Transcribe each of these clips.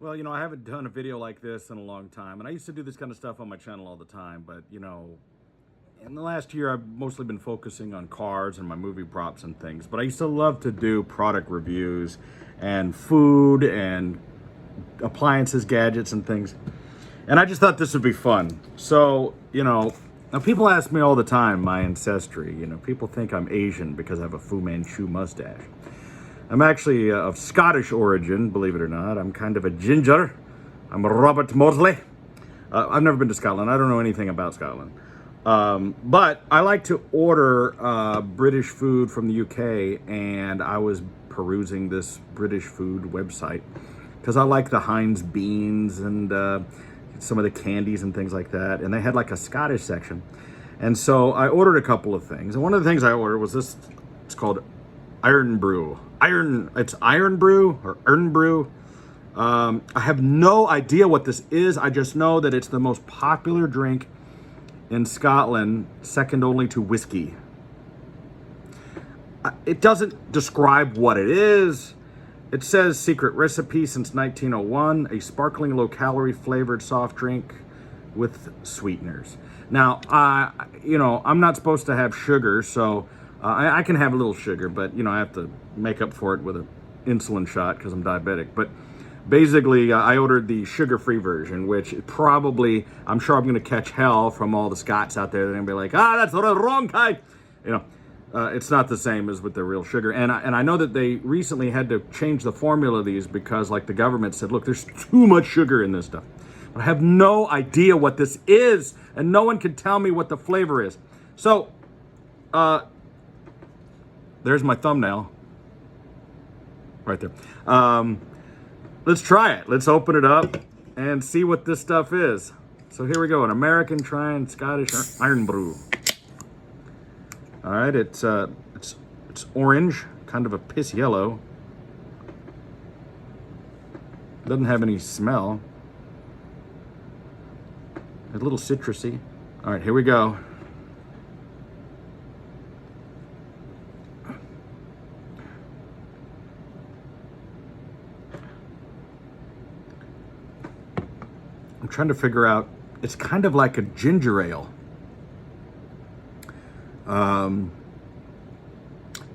Well, I haven't done a video like this in a long time, and I used to do this kind of stuff on my channel all the time, but, in the last year, I've mostly been focusing on cars and my movie props and things, but I used to love to do product reviews and food and appliances, gadgets, and things, and I just thought this would be fun. So, now people ask me all the time my ancestry. People think I'm Asian because I have a Fu Manchu mustache. I'm actually of Scottish origin, believe it or not. I'm kind of a ginger. I'm Robert Mosley. I've never been to Scotland. I don't know anything about Scotland. But I like to order British food from the UK, and I was perusing this British food website because I like the Heinz beans and some of the candies and things like that. And they had like a Scottish section. And so I ordered a couple of things. And one of the things I ordered was this. It's called Iron Brew. It's Iron Brew or Irn-Bru. I have no idea what this is. I just know that it's the most popular drink in Scotland, second only to whiskey. It doesn't describe what it is. It says secret recipe since 1901, a sparkling low-calorie flavored soft drink with sweeteners. Now, I'm not supposed to have sugar, so I can have a little sugar, but, I have to make up for it with an insulin shot because I'm diabetic. But basically, I ordered the sugar-free version, which probably, I'm sure I'm going to catch hell from all the Scots out there. They're going to be like, that's the wrong kind. It's not the same as with the real sugar. And I know that they recently had to change the formula of these because, like, the government said, look, there's too much sugar in this stuff. But I have no idea what this is, and no one can tell me what the flavor is. So, there's my thumbnail right there. Let's try it. Let's open it up and see what this stuff is. So here we go. An American trying Scottish Iron Brew. All right, it's orange, kind of a piss yellow. Doesn't have any smell. A little citrusy. All right, here we go. I'm trying to figure out, it's kind of like a ginger ale.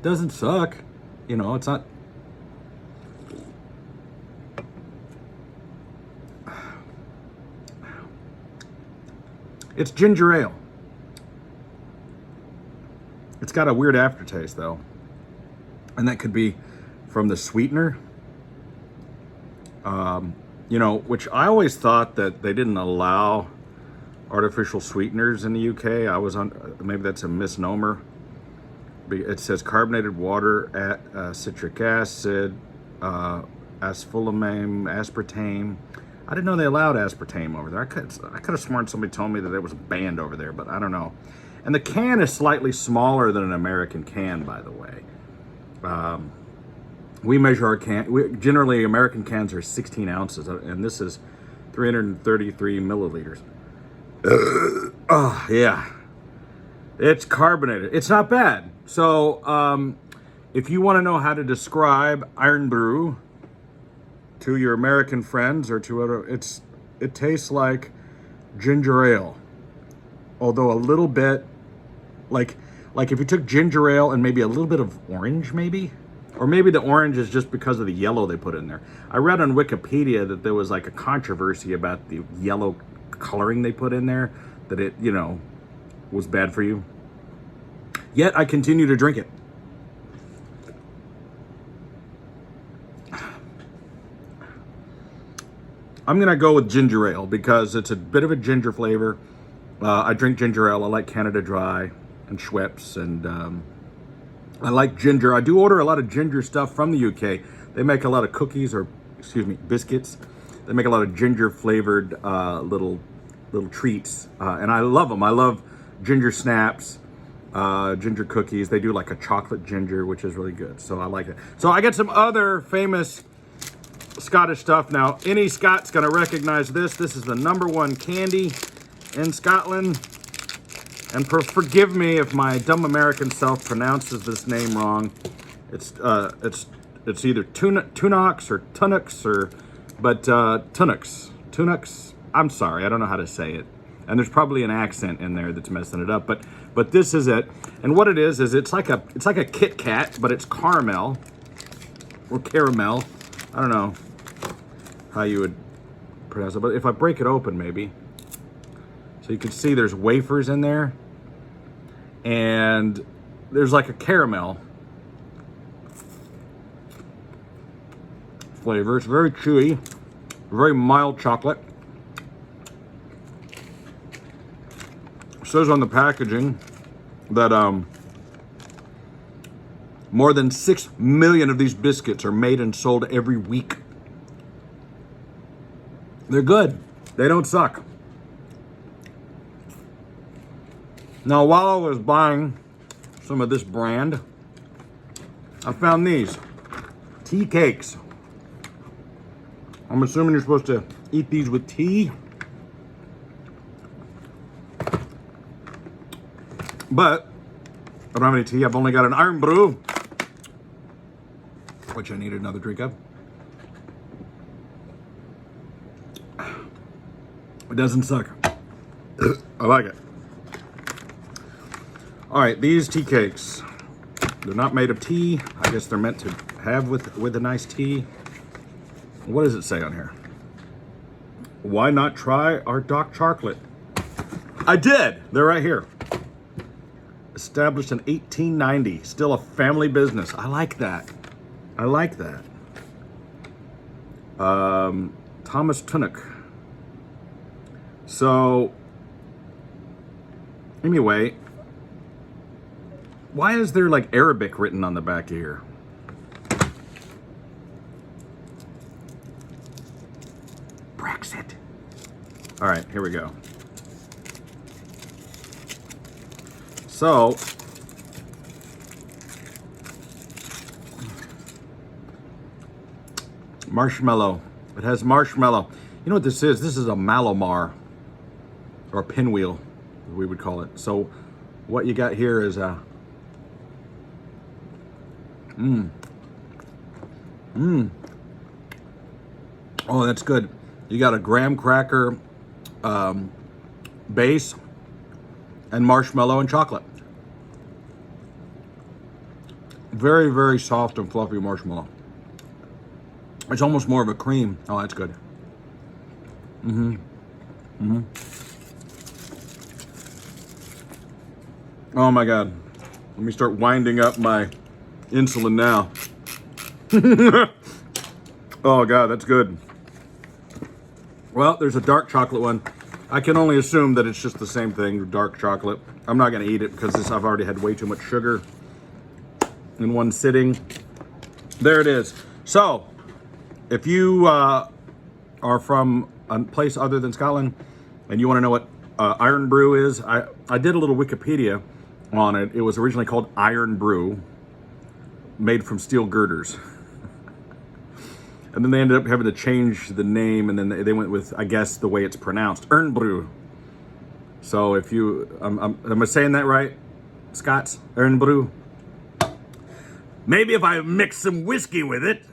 Doesn't suck, it's not. It's ginger ale. It's got a weird aftertaste though. And that could be from the sweetener. Which I always thought that they didn't allow artificial sweeteners in the UK. Maybe that's a misnomer. It says carbonated water, citric acid, aspartame, aspartame. I didn't know they allowed aspartame over there. I could have sworn somebody told me that it was banned over there, but I don't know. And the can is slightly smaller than an American can, by the way. We measure our can. Generally, American cans are 16 ounces, and this is 333 milliliters. Oh, yeah. It's carbonated. It's not bad. So, if you want to know how to describe Iron Brew to your American friends or to other, it tastes like ginger ale, although a little bit like if you took ginger ale and maybe a little bit of orange, maybe. Or maybe the orange is just because of the yellow they put in there. I read on Wikipedia that there was like a controversy about the yellow coloring they put in there, that it, was bad for you. Yet I continue to drink it. I'm gonna go with ginger ale because it's a bit of a ginger flavor. I drink ginger ale. I like Canada Dry and Schweppes, and I like ginger. I do order a lot of ginger stuff from the UK. They make a lot of cookies, or biscuits. They make a lot of ginger flavored little treats, and I love them. I love ginger snaps, ginger cookies. They do like a chocolate ginger, which is really good. So I like it. So I got some other famous Scottish stuff. Now, any Scots gonna recognize this. This is the #1 candy in Scotland. And forgive me if my dumb American self pronounces this name wrong. It's either Tunox or Tunox or But Tunuks, I'm sorry, I don't know how to say it. And there's probably an accent in there that's messing it up, but this is it. And what it is it's like a Kit Kat, but it's caramel or caramel. I don't know how you would pronounce it, but if I break it open, maybe. So you can see there's wafers in there, and there's like a caramel flavor. It's very chewy, very mild chocolate. It says on the packaging that more than 6 million of these biscuits are made and sold every week. They're good. They don't suck. Now, while I was buying some of this brand, I found these tea cakes. I'm assuming you're supposed to eat these with tea. But I don't have any tea. I've only got an Iron Brew, which I need another drink of. It doesn't suck. I like it. All right, these tea cakes. They're not made of tea. I guess they're meant to have with a nice tea. What does it say on here? Why not try our dark chocolate? I did. They're right here. Established in 1890. Still a family business. I like that. I like that. Thomas Tunnock. So, anyway, why is there like Arabic written on the back of here? Brexit. All right, here we go. So, marshmallow. It has marshmallow. You know what this is? This is a Malomar, or a pinwheel, we would call it. So, what you got here is a Oh, that's good. You got a graham cracker base and marshmallow and chocolate. Very, very soft and fluffy marshmallow. It's almost more of a cream. Oh, that's good. Oh my God. Let me start winding up my insulin now. Oh God, that's good. Well, there's a dark chocolate one. I can only assume that it's just the same thing, dark chocolate. I'm not gonna eat it because I've already had way too much sugar in one sitting. There it is. So, if you are from a place other than Scotland and you wanna know what Iron Brew is, I did a little Wikipedia on it. It was originally called Iron Brew, made from steel girders. And then they ended up having to change the name, and then they went with, I guess, the way it's pronounced, Irn-Bru. So if you, am I saying that right, Scots? Irn-Bru? Maybe if I mix some whiskey with it.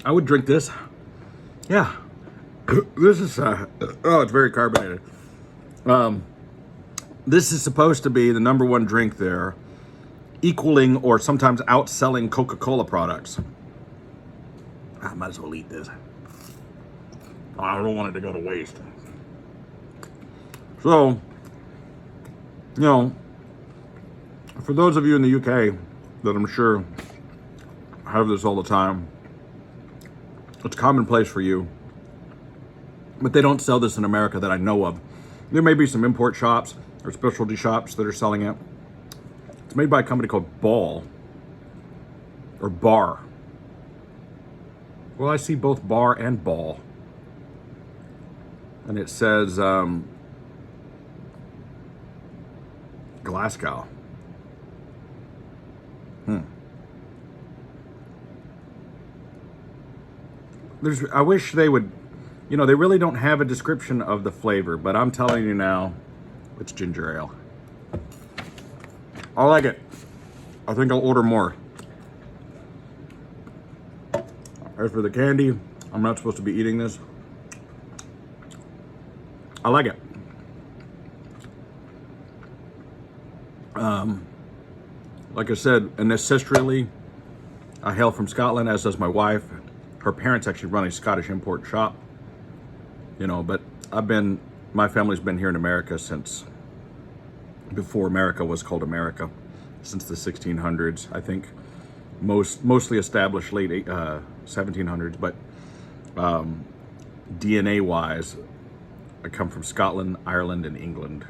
I would drink this. Yeah. This is, oh, it's very carbonated. This is supposed to be the #1 drink there, equaling or sometimes outselling Coca-Cola products. I might as well eat this. I don't want it to go to waste. So, you know, for those of you in the UK that I'm sure have this all the time, it's commonplace for you. But they don't sell this in America that I know of. There may be some import shops or specialty shops that are selling it. It's made by a company called Ball, or Bar. Well, I see both Bar and Ball. And it says Glasgow. I wish they would, you know, they really don't have a description of the flavor, but I'm telling you now, it's ginger ale. I like it. I think I'll order more. As for the candy, I'm not supposed to be eating this. I like it. Like I said, ancestrally, I hail from Scotland, as does my wife. Her parents actually run a Scottish import shop, you know, but my family's been here in America since before America was called America, since the 1600s, I think. Mostly established late 1700s, but DNA-wise, I come from Scotland, Ireland, and England.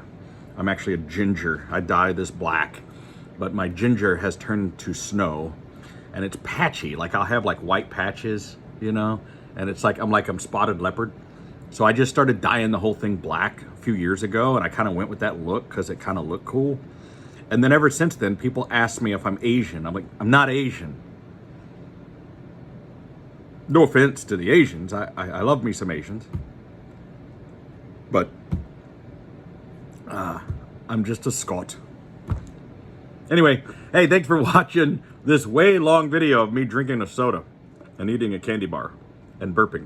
I'm actually a ginger. I dye this black, but my ginger has turned to snow, and it's patchy. Like I'll have like white patches, you know, and it's like I'm spotted leopard. So I just started dyeing the whole thing black a few years ago, and I kind of went with that look because it kind of looked cool. And then ever since then, people ask me if I'm Asian. I'm like, I'm not Asian. No offense to the Asians. I love me some Asians. But I'm just a Scot. Anyway, hey, thanks for watching this way long video of me drinking a soda and eating a candy bar and burping.